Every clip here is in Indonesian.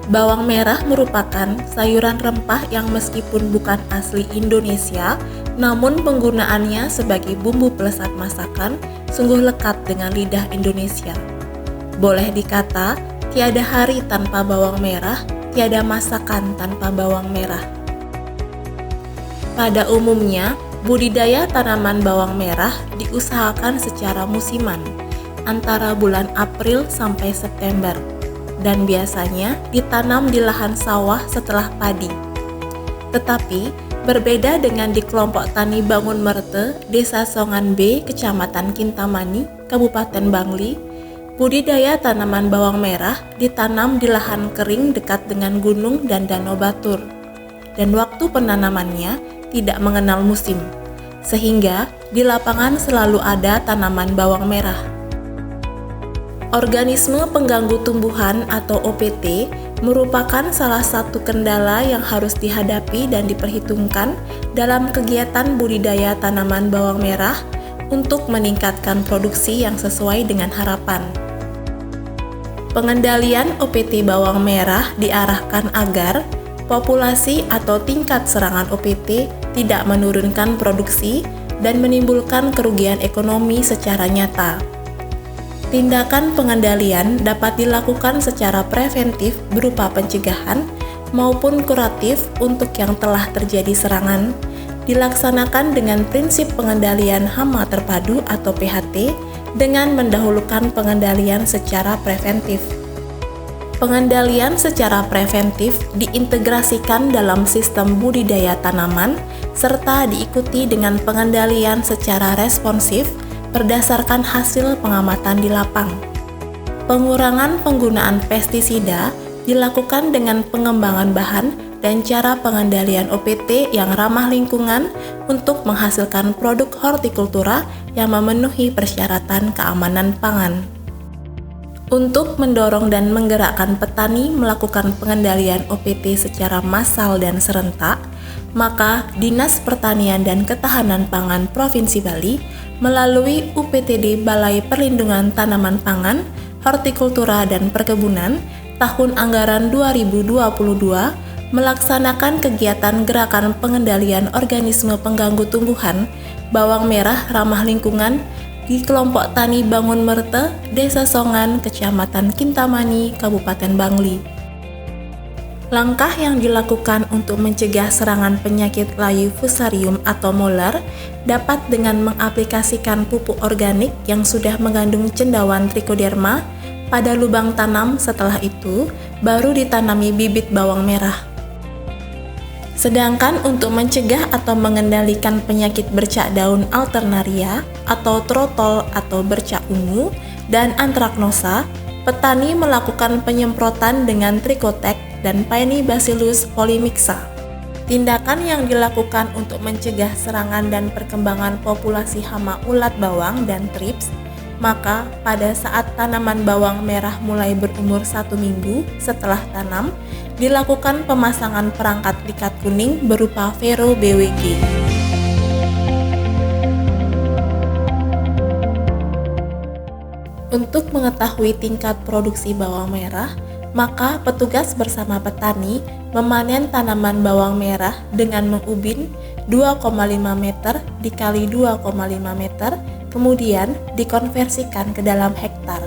Bawang merah merupakan sayuran rempah yang meskipun bukan asli Indonesia, namun penggunaannya sebagai bumbu pelesat masakan sungguh lekat dengan lidah Indonesia. Boleh dikata, tiada hari tanpa bawang merah, tiada masakan tanpa bawang merah. Pada umumnya, budidaya tanaman bawang merah diusahakan secara musiman, antara bulan April sampai September, dan biasanya ditanam di lahan sawah setelah padi. Tetapi, berbeda dengan di kelompok tani Bangun Merte, Desa Songan B, Kecamatan Kintamani, Kabupaten Bangli, budidaya tanaman bawang merah ditanam di lahan kering dekat dengan gunung dan danau Batur. Dan waktu penanamannya tidak mengenal musim, sehingga di lapangan selalu ada tanaman bawang merah. Organisme pengganggu tumbuhan atau OPT merupakan salah satu kendala yang harus dihadapi dan diperhitungkan dalam kegiatan budidaya tanaman bawang merah untuk meningkatkan produksi yang sesuai dengan harapan. Pengendalian OPT bawang merah diarahkan agar populasi atau tingkat serangan OPT tidak menurunkan produksi dan menimbulkan kerugian ekonomi secara nyata. Tindakan pengendalian dapat dilakukan secara preventif berupa pencegahan maupun kuratif untuk yang telah terjadi serangan, dilaksanakan dengan prinsip pengendalian hama terpadu atau PHT dengan mendahulukan pengendalian secara preventif. Pengendalian secara preventif diintegrasikan dalam sistem budidaya tanaman serta diikuti dengan pengendalian secara responsif berdasarkan hasil pengamatan di lapang. Pengurangan penggunaan pestisida dilakukan dengan pengembangan bahan dan cara pengendalian OPT yang ramah lingkungan untuk menghasilkan produk hortikultura yang memenuhi persyaratan keamanan pangan. Untuk mendorong dan menggerakkan petani melakukan pengendalian OPT secara massal dan serentak, maka Dinas Pertanian dan Ketahanan Pangan Provinsi Bali melalui UPTD Balai Perlindungan Tanaman Pangan, Hortikultura dan Perkebunan tahun anggaran 2022 melaksanakan kegiatan gerakan pengendalian organisme pengganggu tumbuhan bawang merah ramah lingkungan di kelompok tani Bangun Merte, Desa Songan, Kecamatan Kintamani, Kabupaten Bangli. Langkah yang dilakukan untuk mencegah serangan penyakit layu fusarium atau molar dapat dengan mengaplikasikan pupuk organik yang sudah mengandung cendawan trichoderma pada lubang tanam. Setelah itu, baru ditanami bibit bawang merah. Sedangkan untuk mencegah atau mengendalikan penyakit bercak daun alternaria atau trotol atau bercak ungu dan antraknosa, petani melakukan penyemprotan dengan Trichotek dan Paenibacillus polymixa. Tindakan yang dilakukan untuk mencegah serangan dan perkembangan populasi hama ulat bawang dan trips, maka pada saat tanaman bawang merah mulai berumur 1 minggu setelah tanam, dilakukan pemasangan perangkat likat kuning berupa Vero BWG. Untuk mengetahui tingkat produksi bawang merah, maka petugas bersama petani memanen tanaman bawang merah dengan mengubin 2,5 meter dikali 2,5 meter, kemudian dikonversikan ke dalam hektar.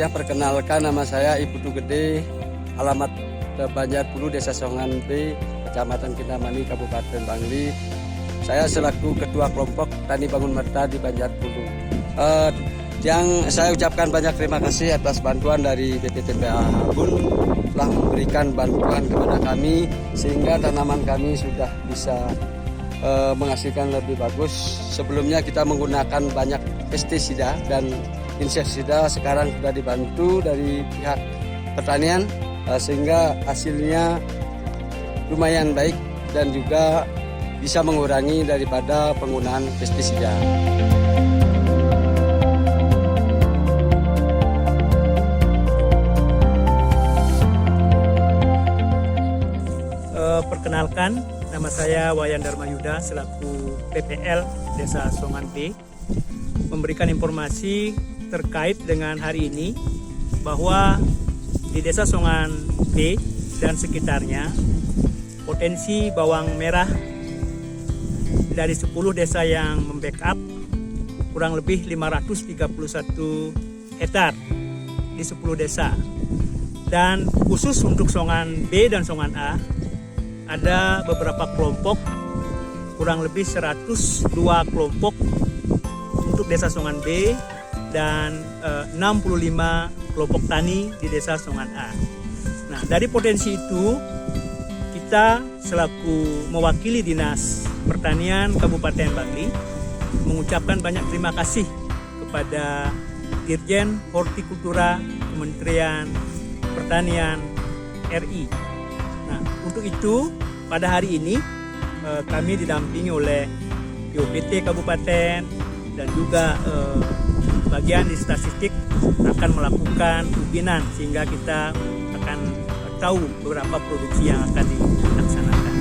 Perkenalkan, nama saya Ibu Gede, alamat Banjarpulu, Desa Songan B, Kecamatan Kintamani, Kabupaten Bangli. Saya selaku Ketua Kelompok Tani Bangun Merte di Banjarpulu. Yang saya ucapkan banyak terima kasih atas bantuan dari BPTPA Habun, telah memberikan bantuan kepada kami sehingga tanaman kami sudah bisa menghasilkan lebih bagus. Sebelumnya kita menggunakan banyak pestisida dan insektisida, sekarang sudah dibantu dari pihak pertanian sehingga hasilnya lumayan baik. dan juga bisa mengurangi daripada penggunaan pestisida. Perkenalkan, nama saya Wayan Darmayuda selaku PPL Desa Songan B, memberikan informasi terkait dengan hari ini bahwa di Desa Songan B dan sekitarnya potensi bawang merah dari 10 desa yang membackup kurang lebih 531 hektar di 10 desa. Dan khusus untuk Songan B dan Songan A ada beberapa kelompok, kurang lebih 102 kelompok untuk Desa Songan B dan 65 kelompok tani di Desa Songan A. Nah, dari potensi itu kita selaku mewakili Dinas Pertanian Kabupaten Bangli mengucapkan banyak terima kasih kepada Dirjen Hortikultura Kementerian Pertanian RI. Nah, untuk itu pada hari ini kami didampingi oleh POPT Kabupaten dan juga bagian di statistik akan melakukan ubinan sehingga kita akan tahu beberapa produksi yang akan dilaksanakan.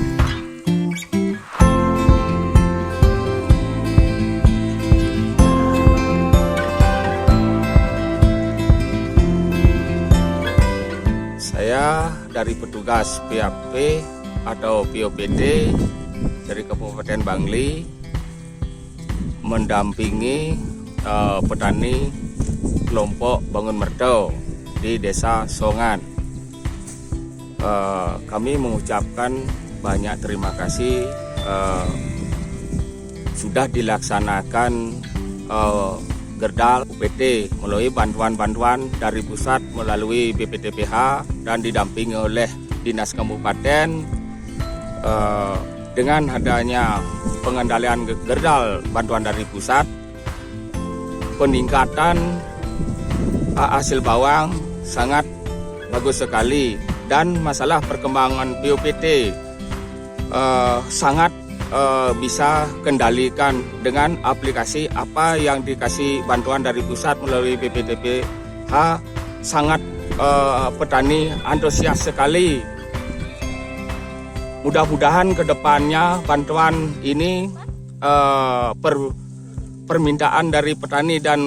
Saya dari petugas PAP atau POPD dari Kabupaten Bangli mendampingi petani kelompok Bangun Merto di Desa Songan. Kami mengucapkan banyak terima kasih sudah dilaksanakan Gerdal UPT melalui bantuan-bantuan dari pusat melalui BPTPH dan didampingi oleh Dinas Kabupaten. Dengan adanya pengendalian Gerdal bantuan dari pusat, peningkatan hasil bawang sangat bagus sekali dan masalah perkembangan POPT sangat bisa kendalikan dengan aplikasi apa yang dikasih bantuan dari pusat melalui BPTPH. Sangat petani antusias sekali. Mudah-mudahan kedepannya bantuan ini permintaan dari petani dan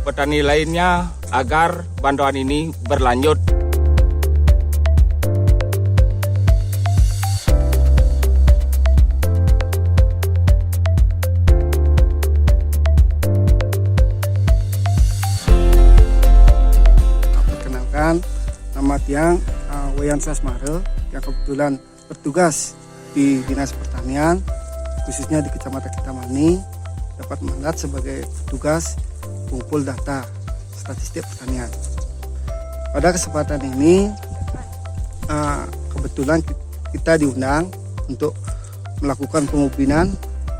petani lainnya agar bantuan ini berlanjut. Nama tiang Wayan Sasmare yang kebetulan bertugas di Dinas Pertanian khususnya di Kecamatan Kintamani, dapat mandat sebagai petugas kumpul data statistik pertanian. Pada kesempatan ini kebetulan kita diundang untuk melakukan pengubinan,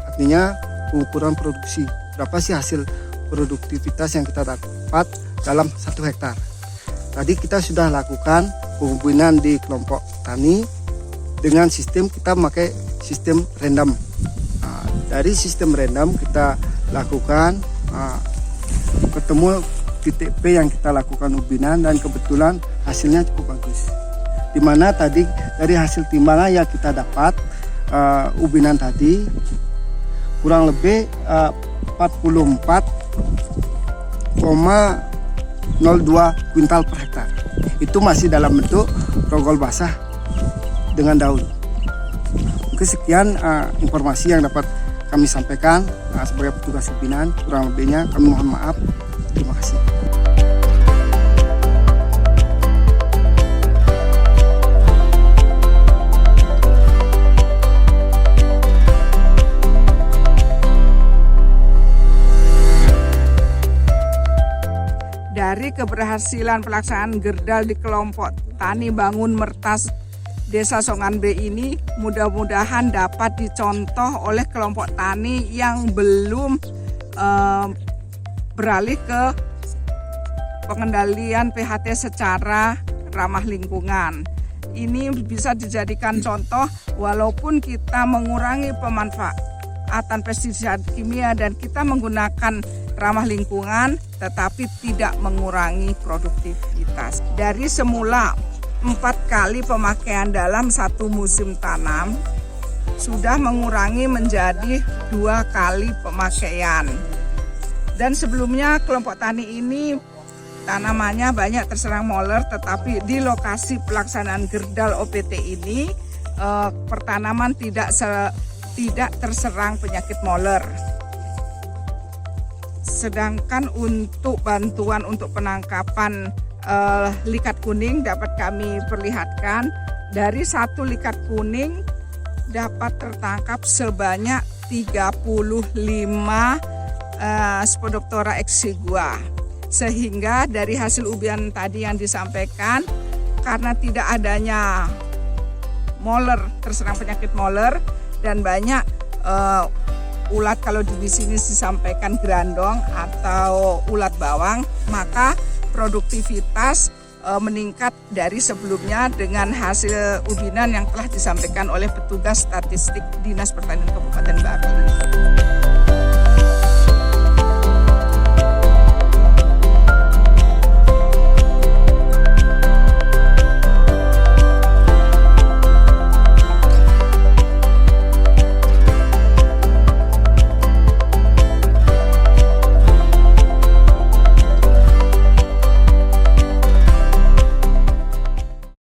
artinya pengukuran produksi. Berapa sih hasil produktivitas yang kita dapat dalam 1 hektar. Tadi kita sudah lakukan pengubinan di kelompok tani dengan sistem kita memakai sistem random. Dari sistem random kita lakukan ketemu titik P yang kita lakukan ubinan dan kebetulan hasilnya cukup bagus. Dimana tadi dari hasil timbangan yang kita dapat ubinan tadi kurang lebih 44,02 kuintal per hektar. Itu masih dalam bentuk rogol basah dengan daun. Mungkin sekian informasi yang dapat kami sampaikan sebagai petugas ubinan. Kurang lebihnya kami mohon maaf. Terima kasih. Dari keberhasilan pelaksanaan Gerdal di kelompok Tani Bangun Mertas Desa Songan B ini mudah-mudahan dapat dicontoh oleh kelompok tani yang belum beralih ke pengendalian PHT secara ramah lingkungan. ini bisa dijadikan contoh walaupun kita mengurangi pemanfaatan pestisida kimia dan kita menggunakan ramah lingkungan, tetapi tidak mengurangi produktivitas. Dari semula 4 kali pemakaian dalam satu musim tanam, sudah mengurangi menjadi 2 kali pemakaian. Dan sebelumnya kelompok tani ini tanamannya banyak terserang moler, tetapi di lokasi pelaksanaan Gerdal OPT ini pertanaman tidak terserang penyakit moler. Sedangkan untuk bantuan untuk penangkapan likat kuning dapat kami perlihatkan, dari 1 likat kuning dapat tertangkap sebanyak 35 Spodoptera exigua. Sehingga dari hasil ubian tadi yang disampaikan, karena tidak adanya moler, terserang penyakit moler, dan banyak ulat, kalau di sini disampaikan gerandong atau ulat bawang, maka produktivitas meningkat dari sebelumnya dengan hasil ubinan yang telah disampaikan oleh petugas statistik Dinas Pertanian Kabupaten Bangli.